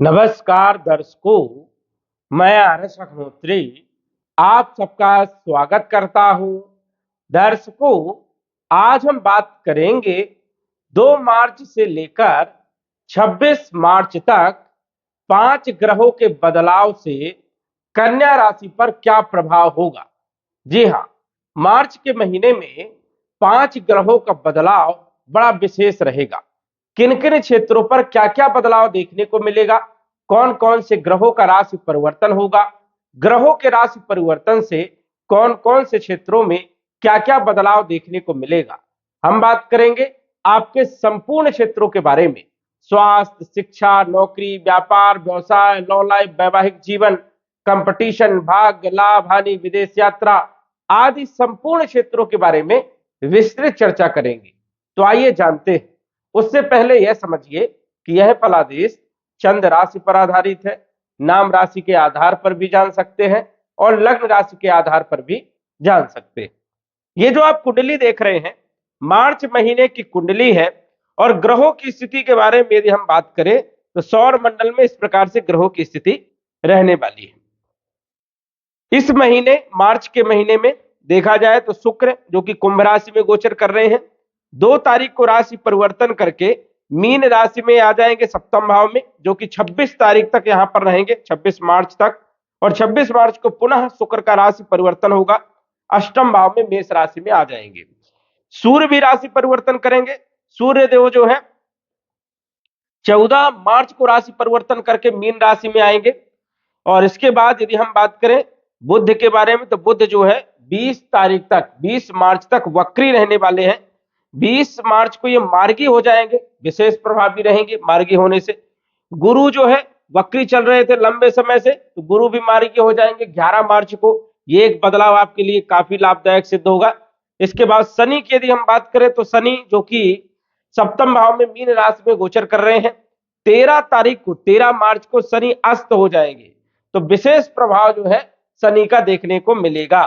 नमस्कार दर्शकों, मैं आरएस अग्निहोत्री आप सबका स्वागत करता हूं। दर्शकों, आज हम बात करेंगे 2 मार्च से लेकर 26 मार्च तक 5 ग्रहों के बदलाव से कन्या राशि पर क्या प्रभाव होगा। जी हां, मार्च के महीने में 5 ग्रहों का बदलाव बड़ा विशेष रहेगा। किन किन क्षेत्रों पर क्या क्या बदलाव देखने को मिलेगा, कौन कौन से ग्रहों का राशि परिवर्तन होगा, ग्रहों के राशि परिवर्तन से कौन कौन से क्षेत्रों में क्या क्या बदलाव देखने को मिलेगा। हम बात करेंगे आपके संपूर्ण क्षेत्रों के बारे में। स्वास्थ्य, शिक्षा, नौकरी, व्यापार, व्यवसाय, लव लाइफ, वैवाहिक जीवन, कंपटीशन, भाग्य, लाभ, हानि, विदेश यात्रा आदि संपूर्ण क्षेत्रों के बारे में विस्तृत चर्चा करेंगे। तो आइए जानते हैं। उससे पहले यह समझिए कि यह फलादेश चंद्र राशि पर आधारित है। नाम राशि के आधार पर भी जान सकते हैं और लग्न राशि के आधार पर भी जान सकते हैं। ये जो आप कुंडली देख रहे हैं, मार्च महीने की कुंडली है और ग्रहों की स्थिति के बारे में यदि हम बात करें तो सौर मंडल में इस प्रकार से ग्रहों की स्थिति रहने वाली है। इस महीने मार्च के महीने में देखा जाए तो शुक्र जो कि कुंभ राशि में गोचर कर रहे हैं, 2 तारीख को राशि परिवर्तन करके मीन राशि में आ जाएंगे सप्तम भाव में, जो कि 26 तारीख तक यहां पर रहेंगे, 26 मार्च तक। और 26 मार्च को पुनः शुक्र का राशि परिवर्तन होगा, अष्टम भाव में मेष राशि में आ जाएंगे। सूर्य भी राशि परिवर्तन करेंगे। सूर्य देव जो है 14 मार्च को राशि परिवर्तन करके मीन राशि में आएंगे। और इसके बाद यदि हम बात करें बुध के बारे में, तो बुध जो है 20 तारीख तक, 20 मार्च तक वक्री रहने वाले हैं। 20 मार्च को ये मार्गी हो जाएंगे, विशेष प्रभावी रहेंगे मार्गी होने से। गुरु जो है वक्री चल रहे थे लंबे समय से, तो गुरु भी मार्गी हो जाएंगे 11 मार्च को। ये एक बदलाव आपके लिए काफी लाभदायक सिद्ध होगा। इसके बाद शनि की यदि हम बात करें तो शनि जो कि सप्तम भाव में मीन राशि में गोचर कर रहे हैं, 13 तारीख को, 13 मार्च को शनि अस्त हो जाएंगे। तो विशेष प्रभाव जो है शनि का देखने को मिलेगा।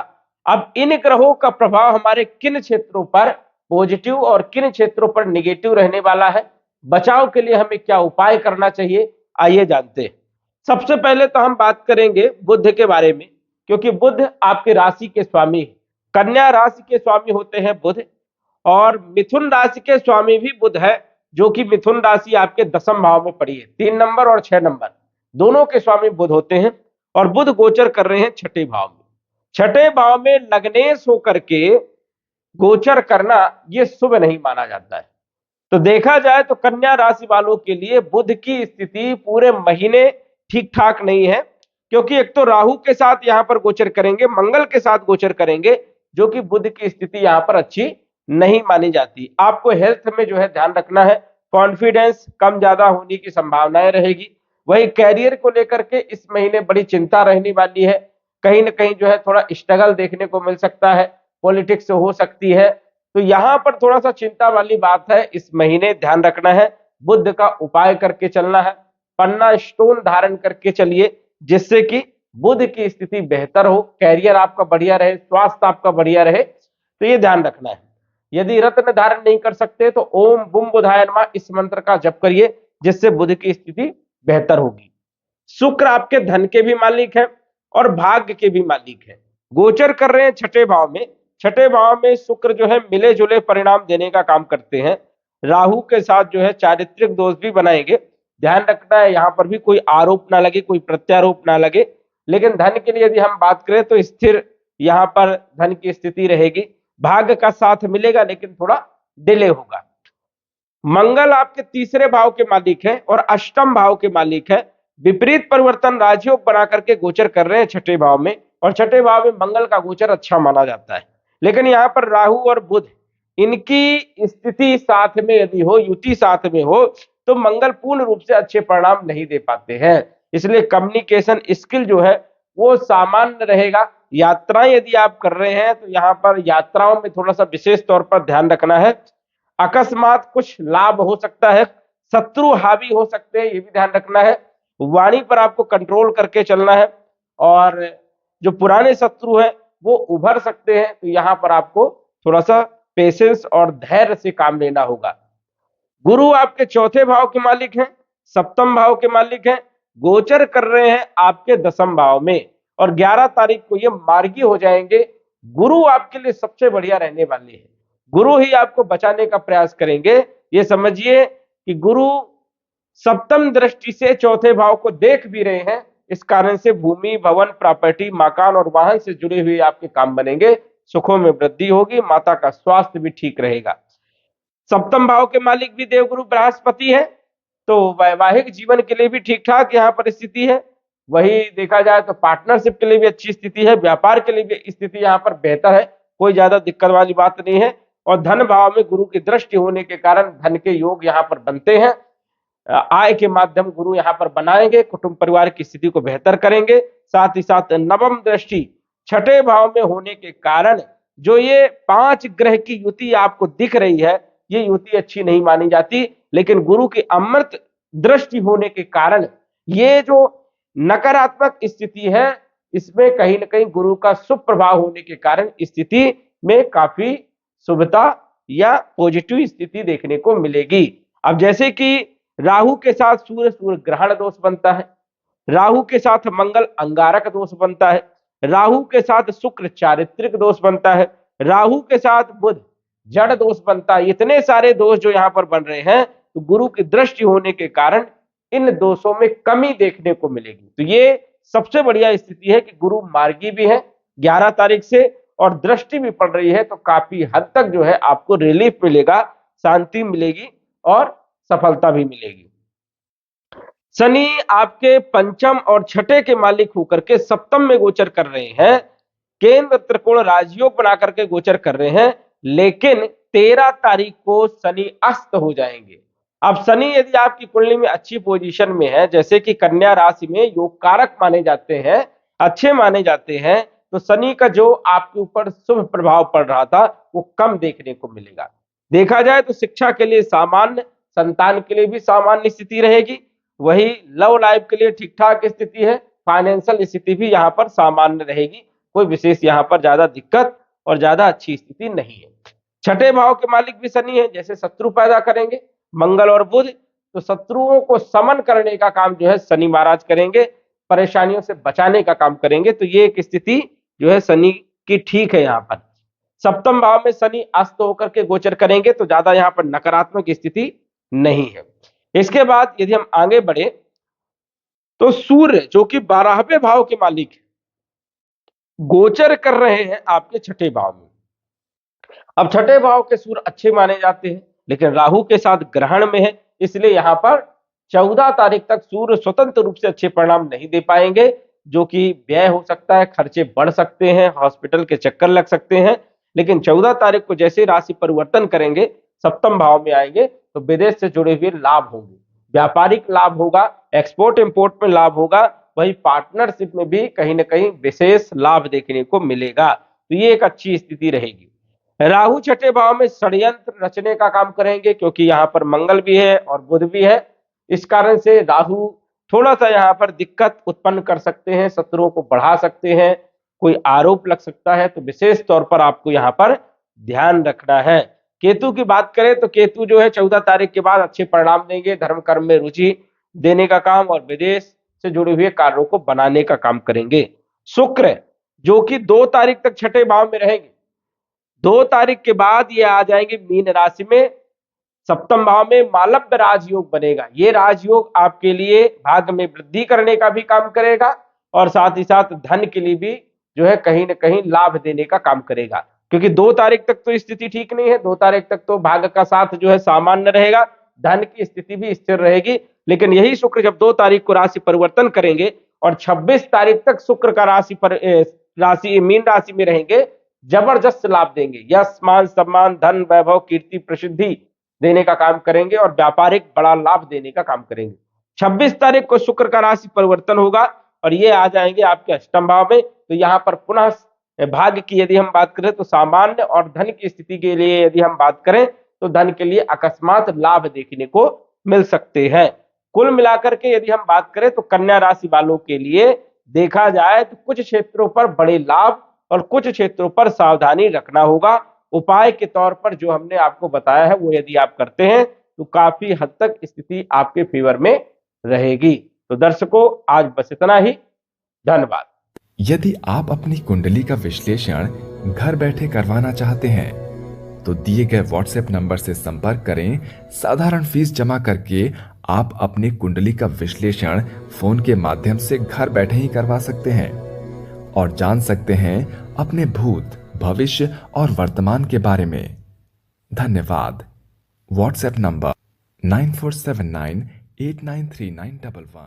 अब इन ग्रहों का प्रभाव हमारे किन क्षेत्रों पर पॉजिटिव और किन क्षेत्रों पर नेगेटिव रहने वाला है, बचाव के लिए हमें क्या उपाय करना चाहिए, आइए जानते हैं। सबसे पहले तो हम बात करेंगे बुध के बारे में, क्योंकि बुध आपके राशि के स्वामी है। कन्या राशि के स्वामी होते हैं बुध, और मिथुन राशि के स्वामी भी बुध है, जो कि मिथुन राशि आपके 10वें भाव में पड़ी है। 3 नंबर और 6 नंबर दोनों के स्वामी बुध होते हैं। और बुध गोचर कर रहे हैं 6ठे भाव में। 6ठे भाव में लग्नेश होकर के गोचर करना यह शुभ नहीं माना जाता है। तो देखा जाए तो कन्या राशि वालों के लिए बुध की स्थिति पूरे महीने ठीक ठाक नहीं है, क्योंकि एक तो राहु के साथ यहां पर गोचर करेंगे, मंगल के साथ गोचर करेंगे, जो कि बुध की स्थिति यहां पर अच्छी नहीं मानी जाती। आपको हेल्थ में जो है ध्यान रखना है, कॉन्फिडेंस कम ज्यादा होने की संभावनाएं रहेगी। वही कैरियर को लेकर के इस महीने बड़ी चिंता रहने वाली है। कहीं ना कहीं जो है थोड़ा स्ट्रगल देखने को मिल सकता है, पॉलिटिक्स हो सकती है। तो यहां पर थोड़ा सा चिंता वाली बात है, इस महीने ध्यान रखना है। बुध का उपाय करके चलना है, पन्ना स्टोन धारण करके चलिए, जिससे कि बुध की स्थिति बेहतर हो, कैरियर आपका बढ़िया रहे, स्वास्थ्य आपका बढ़िया रहे। तो ये ध्यान रखना है। यदि रत्न धारण नहीं कर सकते तो ओम बुम बुधाय नमः इस मंत्र का जप करिए, जिससे बुध की स्थिति बेहतर होगी। शुक्र आपके धन के भी मालिक है और भाग्य के भी मालिक है। गोचर कर रहे हैं 6ठे भाव में। 6ठे भाव में शुक्र जो है मिले जुले परिणाम देने का काम करते हैं। राहु के साथ जो है चारित्रिक दोष भी बनाएंगे। ध्यान रखना है यहां पर भी कोई आरोप ना लगे, कोई प्रत्यारोप ना लगे। लेकिन धन के लिए यदि हम बात करें तो स्थिर यहां पर धन की स्थिति रहेगी। भाग्य का साथ मिलेगा लेकिन थोड़ा डिले होगा। मंगल आपके 3रे भाव के मालिक है और अष्टम भाव के मालिक है। विपरीत परिवर्तन राजयोग बना करके गोचर कर रहे हैं 6ठे भाव में, और 6ठे भाव में मंगल का गोचर अच्छा माना जाता है। लेकिन यहां पर राहु और बुध इनकी स्थिति साथ में यदि हो, युति साथ में हो, तो मंगल पूर्ण रूप से अच्छे परिणाम नहीं दे पाते हैं। इसलिए कम्युनिकेशन स्किल जो है वो सामान्य रहेगा। यात्राएं यदि आप कर रहे हैं तो यहां पर यात्राओं में थोड़ा सा विशेष तौर पर ध्यान रखना है। अकस्मात कुछ लाभ हो सकता है, शत्रु हावी हो सकते हैं, ये भी ध्यान रखना है। वाणी पर आपको कंट्रोल करके चलना है, और जो पुराने शत्रु हैं वो उभर सकते हैं। तो यहां पर आपको थोड़ा सा पेशेंस और धैर्य से काम लेना होगा। गुरु आपके 4थे भाव के मालिक हैं, सप्तम भाव के मालिक हैं। गोचर कर रहे हैं आपके 10वें भाव में, और 11 तारीख को ये मार्गी हो जाएंगे। गुरु आपके लिए सबसे बढ़िया रहने वाले हैं, गुरु ही आपको बचाने का प्रयास करेंगे। ये समझिए कि गुरु सप्तम दृष्टि से चौथे भाव को देख भी रहे हैं, इस कारण से भूमि, भवन, प्रॉपर्टी, मकान और वाहन से जुड़े हुए आपके काम बनेंगे, सुखों में वृद्धि होगी, माता का स्वास्थ्य भी ठीक रहेगा। सप्तम भाव के मालिक भी देवगुरु बृहस्पति है, तो वैवाहिक जीवन के लिए भी ठीक ठाक यहाँ पर स्थिति है। वही देखा जाए तो पार्टनरशिप के लिए भी अच्छी स्थिति है, व्यापार के लिए भी स्थिति यहाँ पर बेहतर है, कोई ज्यादा दिक्कत वाली बात नहीं है। और धन भाव में गुरु की दृष्टि होने के कारण धन के योग यहाँ पर बनते हैं, आय के माध्यम गुरु यहाँ पर बनाएंगे, कुटुंब परिवार की स्थिति को बेहतर करेंगे। साथ ही साथ नवम दृष्टि छठे भाव में होने के कारण जो ये 5 ग्रह की युति आपको दिख रही है, ये युति अच्छी नहीं मानी जाती, लेकिन गुरु की अमृत दृष्टि होने के कारण ये जो नकारात्मक स्थिति है, इसमें कहीं ना कहीं गुरु का शुभ प्रभाव होने के कारण स्थिति में काफी शुभता या पॉजिटिव स्थिति देखने को मिलेगी। अब जैसे कि राहु के साथ सूर्य, सूर्य ग्रहण दोष बनता है, राहु के साथ मंगल अंगारक दोष बनता है, राहु के साथ शुक्र चारित्रिक दोष बनता है, राहु के साथ बुध जड़ दोष बनता है। इतने सारे दोष जो यहाँ पर बन रहे हैं, तो गुरु की दृष्टि होने के कारण इन दोषों में कमी देखने को मिलेगी। तो ये सबसे बढ़िया स्थिति है कि गुरु मार्गी भी है 11 तारीख से, और दृष्टि भी पड़ रही है, तो काफी हद तक जो है आपको रिलीफ मिलेगा, शांति मिलेगी और सफलता भी मिलेगी। शनि आपके पंचम और छठे के मालिक होकर के सप्तम में गोचर कर रहे हैं, केंद्र त्रिकोण राजयोग बना करके गोचर कर रहे हैं, लेकिन 13 तारीख को शनि अस्त हो जाएंगे। अब शनि यदि आपकी कुंडली में अच्छी पोजीशन में है, जैसे कि कन्या राशि में योग कारक माने जाते हैं, अच्छे माने जाते हैं, तो शनि का जो आपके ऊपर शुभ प्रभाव पड़ रहा था वो कम देखने को मिलेगा। देखा जाए तो शिक्षा के लिए सामान्य, संतान के लिए भी सामान्य स्थिति रहेगी, वही लव लाइफ के लिए ठीक ठाक स्थिति है, फाइनेंशियल स्थिति भी यहाँ पर सामान्य रहेगी, कोई विशेष यहाँ पर ज्यादा दिक्कत और ज्यादा अच्छी स्थिति नहीं है। छठे भाव के मालिक भी शनि है, जैसे शत्रु पैदा करेंगे मंगल और बुध, तो शत्रुओं को समन करने का काम जो है शनि महाराज करेंगे, परेशानियों से बचाने का काम करेंगे। तो ये एक स्थिति जो है शनि की ठीक है। यहाँ पर सप्तम भाव में शनि अस्त होकर के गोचर करेंगे, तो ज्यादा यहाँ पर नकारात्मक स्थिति नहीं है। इसके बाद यदि हम आगे बढ़े तो सूर्य जो कि 12वें भाव के मालिक है, गोचर कर रहे हैं आपके छठे भाव में। अब छठे भाव के सूर्य अच्छे माने जाते हैं, लेकिन राहु के साथ ग्रहण में है, इसलिए यहाँ पर 14 तारीख तक सूर्य स्वतंत्र रूप से अच्छे परिणाम नहीं दे पाएंगे, जो कि व्यय हो सकता है, खर्चे बढ़ सकते हैं, हॉस्पिटल के चक्कर लग सकते हैं। लेकिन 14 तारीख को जैसे राशि परिवर्तन करेंगे, सप्तम भाव में आएंगे, तो विदेश से जुड़े हुए लाभ होंगे, व्यापारिक लाभ होगा, एक्सपोर्ट इंपोर्ट में लाभ होगा, वही पार्टनरशिप में भी कहीं ना कहीं विशेष लाभ देखने को मिलेगा। तो ये एक अच्छी स्थिति रहेगी। राहु छठे भाव में षड्यंत्र रचने का काम करेंगे, क्योंकि यहाँ पर मंगल भी है और बुध भी है, इस कारण से राहु थोड़ा सा यहाँ पर दिक्कत उत्पन्न कर सकते हैं, शत्रुओं को बढ़ा सकते हैं, कोई आरोप लग सकता है, तो विशेष तौर पर आपको यहाँ पर ध्यान रखना है। केतु की बात करें तो केतु जो है 14 तारीख के बाद अच्छे परिणाम देंगे, धर्म कर्म में रुचि देने का काम और विदेश से जुड़े हुए कार्यों को बनाने का काम करेंगे। शुक्र जो कि 2 तारीख तक छठे भाव में रहेंगे, 2 तारीख के बाद ये आ जाएंगे मीन राशि में, सप्तम भाव में मालव्य राजयोग बनेगा। ये राजयोग आपके लिए भाग्य में वृद्धि करने का भी काम करेगा, और साथ ही साथ धन के लिए भी जो है कहीं ना कहीं लाभ देने का काम करेगा, क्योंकि 2 तारीख तक तो स्थिति ठीक नहीं है, 2 तारीख तक तो भाग्य का साथ जो है सामान्य रहेगा, धन की स्थिति भी स्थिर रहेगी। लेकिन यही शुक्र जब 2 तारीख को राशि परिवर्तन करेंगे और 26 तारीख तक शुक्र का राशि मीन राशि में रहेंगे, जबरदस्त लाभ देंगे, यश मान सम्मान धन वैभव कीर्ति प्रसिद्धि देने का काम करेंगे और व्यापारिक बड़ा लाभ देने का काम करेंगे। 26 तारीख को शुक्र का राशि परिवर्तन होगा और ये आ जाएंगे आपके अष्टम भाव में। तो यहाँ पर पुनः भाग्य की यदि हम बात करें तो सामान्य, और धन की स्थिति के लिए यदि हम बात करें तो धन के लिए अकस्मात लाभ देखने को मिल सकते हैं। कुल मिलाकर के यदि हम बात करें तो कन्या राशि वालों के लिए देखा जाए तो कुछ क्षेत्रों पर बड़े लाभ और कुछ क्षेत्रों पर सावधानी रखना होगा। उपाय के तौर पर जो हमने आपको बताया है वो यदि आप करते हैं तो काफी हद तक स्थिति आपके फेवर में रहेगी। तो दर्शकों, आज बस इतना ही। धन्यवाद। यदि आप अपनी कुंडली का विश्लेषण घर बैठे करवाना चाहते हैं तो दिए गए व्हाट्सएप नंबर से संपर्क करें। साधारण फीस जमा करके आप अपनी कुंडली का विश्लेषण फोन के माध्यम से घर बैठे ही करवा सकते हैं और जान सकते हैं अपने भूत, भविष्य और वर्तमान के बारे में। धन्यवाद। WhatsApp number 9479893911।